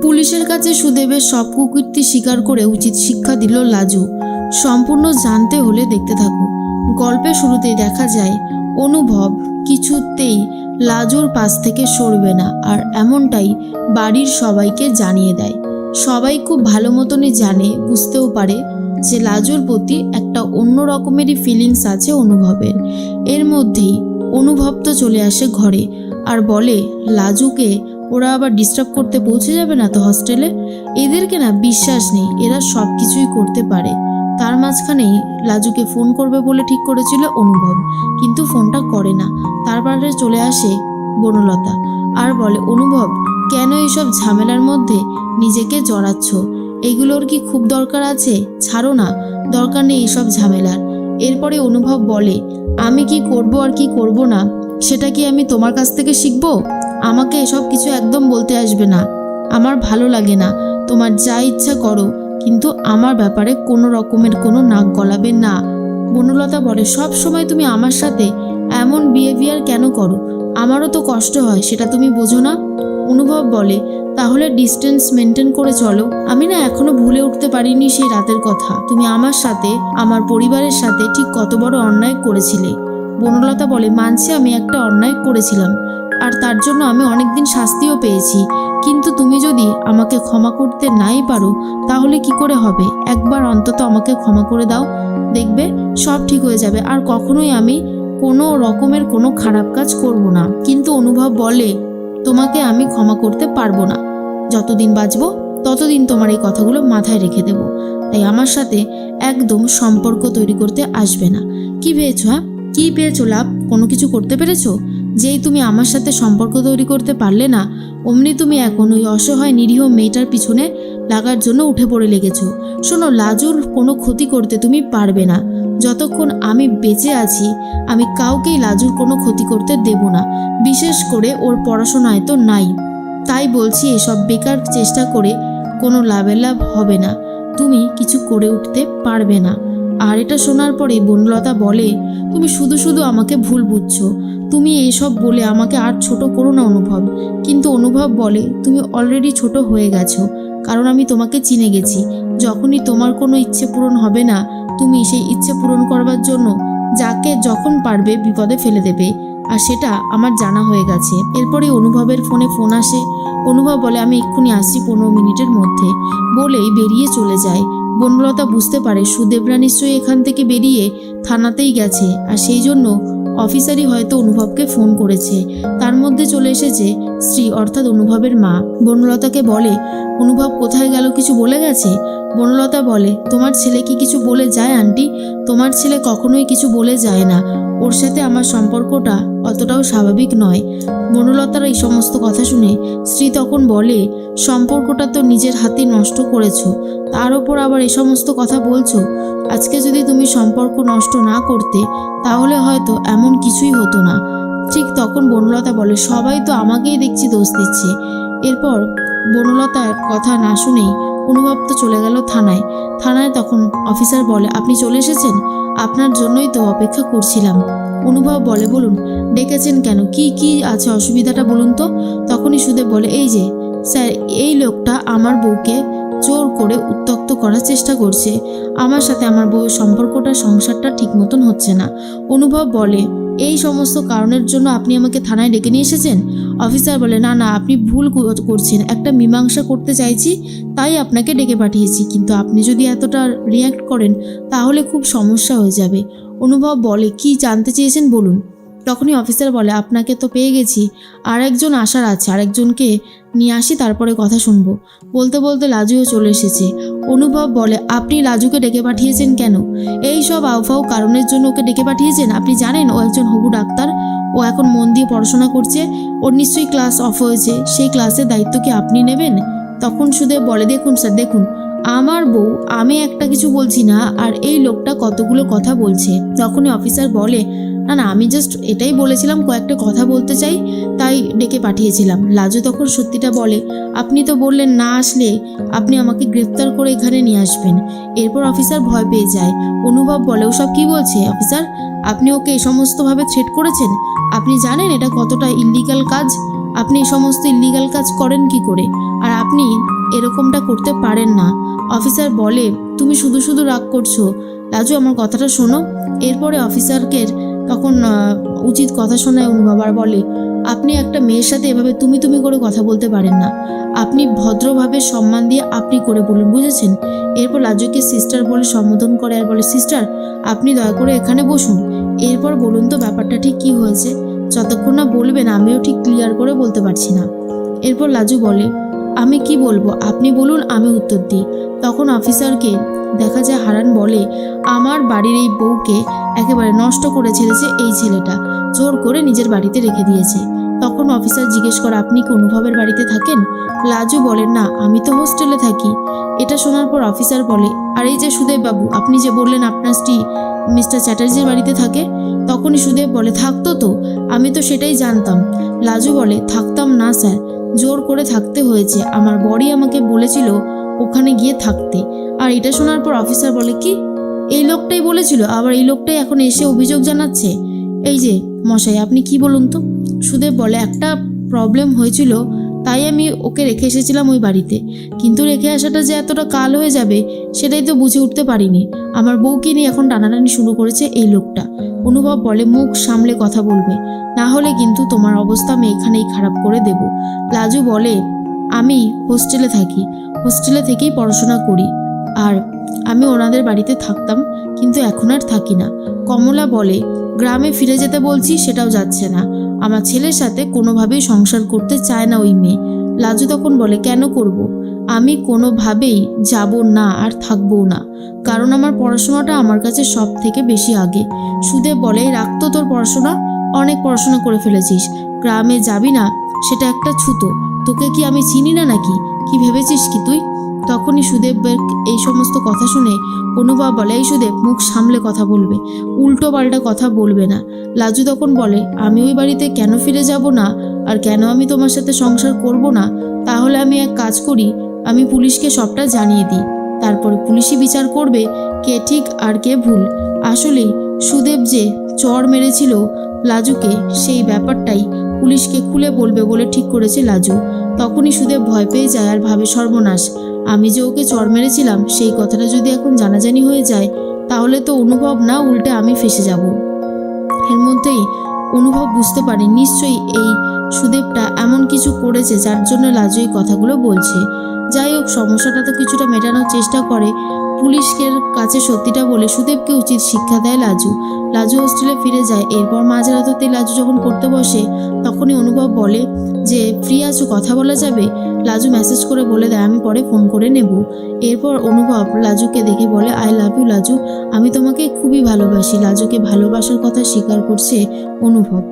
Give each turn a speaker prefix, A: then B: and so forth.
A: পুলিশের কাছে সুদেবের সব কুকীর্তি স্বীকার করে উচিত শিক্ষা দিল লাজু। সম্পূর্ণ জানতে হলে দেখতে থাকো। গল্পের শুরুতেই দেখা যায় অনুভব কিছুতেই লাজুর পাশ থেকে সরবে না, আর এমনটাই বাড়ির সবাইকে জানিয়ে দেয়। সবাই খুব ভালো মতনই জানে, বুঝতেও পারে যে লাজুর প্রতি একটা অন্য রকমেরই ফিলিংস আছে অনুভবের। এর মধ্যেই অনুভব তো চলে আসে ঘরে আর বলে লাজুকে ওরা আবার ডিস্টার্ব করতে পৌঁছে যাবে না তো হস্টেলে। এদেরকে না বিশ্বাস নেই, এরা সব কিছুই করতে পারে। তার মাঝখানেই লাজুকে ফোন করবে বলে ঠিক করেছিল অনুভব, কিন্তু ফোনটা করে না। তারপরে চলে আসে বনলতা আর বলে অনুভব কেন এইসব ঝামেলার মধ্যে নিজেকে জড়াচ্ছ? এগুলোর কি খুব দরকার আছে? ছাড়ো না, দরকার নেই এসব ঝামেলার। এরপরে অনুভব বলে আমি কি করব আর কি করব না সেটা কি আমি তোমার কাছ থেকে শিখবো? আমাকে এসব কিছু একদম বলতে আসবে না, আমার ভালো লাগে না। তোমার যা ইচ্ছা করো, কিন্তু আমার ব্যাপারে কোনো রকমের কোনো নাক গলাবে না। বনলতা বলে সব সময় তুমি আমার সাথে এমন বিহেভিয়ার কেন করো? আমারও তো কষ্ট হয়, সেটা তুমি বোঝো না? অনুভব বলে তাহলে ডিস্টেন্স মেনটেন করে চলো। আমি না এখনো ভুলে উঠতে পারিনি সেই রাতের কথা। তুমি আমার সাথে, আমার পরিবারের সাথে ঠিক কত বড় অন্যায় করেছিলে। বনলতা বলে মানছি আমি একটা অন্যায় করেছিলাম, আর তার জন্য আমি অনেকদিন শাস্তিও পেয়েছি, কিন্তু তুমি যদি আমাকে ক্ষমা করতে নাই পারো তাহলে কি করে হবে? একবার অন্তত আমাকে ক্ষমা করে দাও, দেখবে সব ঠিক হয়ে যাবে। আর কখনোই আমি কোনো রকমের কোনো খারাপ কাজ করব না। কিন্তু অনুভব বলে তোমাকে আমি ক্ষমা করতে পারবো না। যতদিন বাঁচবো ততদিন তোমার এই কথাগুলো মাথায় রেখে দেব। তাই আমার সাথে একদম সম্পর্ক তৈরি করতে আসবে না। কি পেয়েছো? হ্যাঁ, কি পেয়েছো লাভ? কোনো কিছু করতে পেরেছো? যেই তুমি আমার সাথে সম্পর্ক তৈরি করতে পারলে না, অমনি তুমি এখন ওই অসহায় নিরীহ মেয়েটার পিছনে লাগার জন্য উঠে পড়ে লেগেছো। শোনো, লাজুর কোনো ক্ষতি করতে তুমি পারবে না। যতক্ষণ আমি বেঁচে আছি আমি কাউকেই লাজুর কোনো ক্ষতি করতে দেব না, বিশেষ করে ওর পড়াশোনায় তো নাই। তাই বলছি এসব বেকার চেষ্টা করে কোনো লাভ হবে না, তুমি কিছু করে উঠতে পারবে না। আর এটা শোনার পরে বনলতা বলে তুমি শুধু শুধু আমাকে ভুল বুঝছো। তুমি এইসব বলে আমাকে আর ছোট করো না অনুভব। কিন্তু অনুভব বলে তুমি অলরেডি ছোট হয়ে গেছো, কারণ আমি তোমাকে চিনে গেছি। যখনই তোমার কোনো ইচ্ছে পূরণ হবে না, তুমি সেই ইচ্ছে পূরণ করবার জন্য যাকে যখন পারবে বিপদে ফেলে দেবে, আর সেটা আমার জানা হয়ে গেছে। এরপরে অনুভবের ফোন আসে। অনুভব বলে আমি এক্ষুনি আসছি 15 মিনিটের মধ্যে, বলেই বেরিয়ে চলে যায়। বনলতা বুঝতে পারে সুদেবরা নিশ্চয়ই এখান থেকে বেরিয়ে থানাতেই গেছে, আর সেই জন্য অফিসারই হয়তো অনুভবকে ফোন করেছে। তার মধ্যে চলে এসেছে স্ত্রী অর্থাৎ অনুভবের মা। বনলতাকে বলে অনুভব কোথায় গেল, কিছু বলে গেছে? বনলতা বলে তোমার ছেলে কি কিছু বলে যায় আন্টি? তোমার ছেলে কখনোই কিছু বলে যায় না, ওর সাথে আমার সম্পর্কটা অতটাও স্বাভাবিক নয়। বনলতার এই সমস্ত কথা শুনে স্ত্রী তখন বলে সম্পর্কটা তো নিজের হাতে নষ্ট করেছো, তার ওপর আবার এই সমস্ত কথা বলছো। আজকে যদি তুমি সম্পর্ক নষ্ট না করতে তাহলে হয়তো এমন কিছুই হতো না। ঠিক তখন বনলতা বলে সবাই তো আমাকেই দেখছি দোষ দিচ্ছে। এরপর বনলতার কথা না শুনেই অনুভব তো চলে গেল থানায় তখন অফিসার বলে আপনি চলে এসেছেন, আপনার জন্যই তো অপেক্ষা করছিলাম। অনুভব বলে বলুন ডেকেছেন কেন, কি আছে অসুবিধাটা বলুন তো। তখনই সুদেব বলে এই যে স্যার, এই লোকটা আমার বউকে জোর করে উত্ত্যক্ত করার চেষ্টা করছে। আমার সাথে আমার বউয়ের সম্পর্কটা, সংসারটা ঠিক মতন হচ্ছে না। অনুভব বলে এই সমস্ত কারণের জন্য আপনি আমাকে থানায় ডেকে নিয়ে এসেছেন? অফিসার বলে না, আপনি ভুল করছেন, একটা মীমাংসা করতে চাইছি তাই আপনাকে ডেকে পাঠিয়েছি, কিন্তু আপনি যদি এতটা রিয়্যাক্ট করেন তাহলে খুব সমস্যা হয়ে যাবে। অনুভব বলে কি জানতে চেয়েছেন বলুন। তখনই অফিসার বলে আপনাকে তো পেয়ে গেছি, আরেকজন আসার আছে, আরেকজনকে নিয়ে আসি তারপরে কথা শুনবো। বলতে বলতে লাজুও চলে এসেছে। অনুভব বলে আপনি লাজুকে ডেকে পাঠিয়েছেন কেন? এই সব আউফাউ কারণের জন্য ওকে ডেকে পাঠিয়েছেন? আপনি জানেন ও একজন হবু ডাক্তার, ও এখন মন দিয়ে পড়াশোনা করছে, ওর নিশ্চয়ই ক্লাস অফ হয়েছে, সেই ক্লাসের দায়িত্ব কি আপনি নেবেন? তখন সুদেব বলে দেখুন স্যার, দেখুন আমার বউ, আমি একটা কিছু বলছি না, আর এই লোকটা কতগুলো কথা বলছে। তখনই অফিসার বলে না, আমি জাস্ট এটাই বলেছিলাম, কয়েকটা কথা বলতে চাই তাই ডেকে পাঠিয়েছিলাম। লাজু তখন সত্যিটা বলে আপনি তো বললেন না আসলে আপনি আমাকে গ্রেফতার করে এখানে নিয়ে আসবেন। এরপর অফিসার ভয় পেয়ে যায়। অনুভব বলে ওসব কি বলছে অফিসার? আপনি ওকে এই সমস্তভাবে থ্রেট করেছেন? আপনি জানেন এটা কতটা ইল্লিগাল কাজ? আপনি এই সমস্ত ইল্লিগাল কাজ করেন কি করে, আর আপনি এরকমটা করতে পারেন না। অফিসার বলে, তুমি শুধু শুধু রাগ করছো। লাজু, আমার কথাটা শোনো। এরপরে অফিসারকে তখন উচিত কথা শোনায় অনুভব আর বলে, আপনি একটা মেয়ের সাথে এভাবে তুমি তুমি করে কথা বলতে পারেন না। আপনি ভদ্রভাবে সম্মান দিয়ে আপনি করে বলুন, বুঝেছেন? এরপর লাজুকে সিস্টার বলে সম্বোধন করে আর বলে, সিস্টার আপনি দয়া করে এখানে বসুন। এরপর বলুন তো ব্যাপারটা ঠিক কি হয়েছে। যতক্ষণ না বলবেন আমিও ঠিক ক্লিয়ার করে বলতে পারছি না। এরপর লাজু বলে, আমি কি বলবো, আপনি বলুন, আমি উত্তর দিই। তখন অফিসারকে দেখা যায় হারান বলে, আমার বাড়ির এই বউকে একেবারে নষ্ট করে ছেড়েছে এই ছেলেটা, জোর করে নিজের বাড়িতে রেখে দিয়েছে। তখন অফিসার জিজ্ঞেস করে, আপনি কি অনুভবের বাড়িতে থাকেন? লাজু বলেন, না, আমি তো হোস্টেলে থাকি। এটা শোনার পর অফিসার বলে, আর এই যে সুদেব বাবু, আপনি যে বললেন আপনার স্ত্রী মিস্টার চ্যাটার্জির বাড়িতে থাকে। তখনই সুদেব বলে, থাকতো তো, আমি তো সেটাই জানতাম। লাজু বলে, থাকতাম না স্যার, জোর করে থাকতে হয়েছে। আমার বড়ি আমাকে বলেছিল ওখানে গিয়ে থাকতে। আর এটা শোনার পর অফিসার বলে, কি, এই লোকটাই বলেছিল? আবার এই লোকটাই এখন এসে অভিযোগ জানাচ্ছে? এই যে মশাই, আপনি কি বলুন তো। সুদেব বলে, একটা প্রবলেম হয়েছিল, তাই আমি ওকে রেখে এসেছিলাম ওই বাড়িতে। কিন্তু রেখে আসাটা যে এতটা কাল হয়ে যাবে সেটাই তো বুঝে উঠতে পারিনি। আমার বউকে নিয়ে এখন টানাটানি শুরু করেছে এই লোকটা। অনুভব বলে, মুখ সামলে কথা বলবে, না হলে কিন্তু তোমার অবস্থা আমি এখানেই খারাপ করে দেব। লাজু বলে, আমি হোস্টেলে থাকি, হোস্টেলে থেকেই পড়াশোনা করি, আর আমি ওনাদের বাড়িতে থাকতাম, কিন্তু এখন আর থাকি না। কমলা বলে, গ্রামে ফিরে যেতে বলছি সেটাও যাচ্ছে না। আমার ছেলের সাথে কোনোভাবেই সংসার করতে চায় না ওই মেয়ে। লাজু তখন বলে, কেন করব? আমি কোনোভাবেই যাব না আর থাকবো না, কারণ আমার পড়াশোনাটা আমার কাছে সব থেকে বেশি আগে। সুদেব বলে, রাখতো তোর পড়াশোনা, অনেক পড়াশোনা করে ফেলেছিস, গ্রামে যাবি না সেটা একটা ছুতো। তোকে কি আমি চিনি না নাকি? কি ভেবেছিস কি তুই? তখনই সুদেবের এই সমস্ত কথা শুনে অনুভব বলে, এই সুদেব, মুখ সামলে কথা বলবে, উল্টো পাল্টা কথা বলবে না। লাজু তখন বলে, আমি ওই বাড়িতে কেন ফিরে যাব না, আর কেন আমি তোমার সাথে সংসার করব না? তাহলে আমি এক কাজ করি, আমি পুলিশকে সবটা জানিয়ে দিই, তারপরে পুলিশই বিচার করবে কে ঠিক আর কে ভুল। আসলেই সুদেব যে চড় মেরেছিল লাজুকে, সেই ব্যাপারটাই পুলিশকে খুলে বলবে বলে ঠিক করেছে লাজু। তখনই সুদেব ভয় পেয়ে যায় আর ভাবে, সর্বনাশ, আমি যে ওকে চড় মেরেছিলাম সেই কথাটা যদি এখন জানাজানি হয়ে যায় তাহলে তো অনুভব না, উল্টে আমি ফেসে যাব। এর মধ্যেই অনুভব বুঝতে পারে নিশ্চয়ই এই সুদেবটা এমন কিছু করেছে যার জন্য লাজু এই কথাগুলো বলছে। যাই হোক, সমস্যাটা তো কিছুটা মেটানোর চেষ্টা করে, পুলিশের কাছে সত্যিটা বলে সুদেবকে উচিত শিক্ষা দেয় লাজু। লাজু হোস্টেলে ফিরে যায়। এরপর মাঝরাতে লাজু যখন পড়তে বসে তখনই অনুভব বলে যে, ফ্রি আছো, কথা বলা যাবে? লাজু মেসেজ করে বলে দেয়, আমি পরে ফোন করে নেব। এরপর অনুভব লাজুকে দেখে বলে, আই লাভ ইউ লাজু, আমি তোমাকে খুবই ভালোবাসি। লাজুকে ভালোবাসার কথা স্বীকার করছে অনুভব।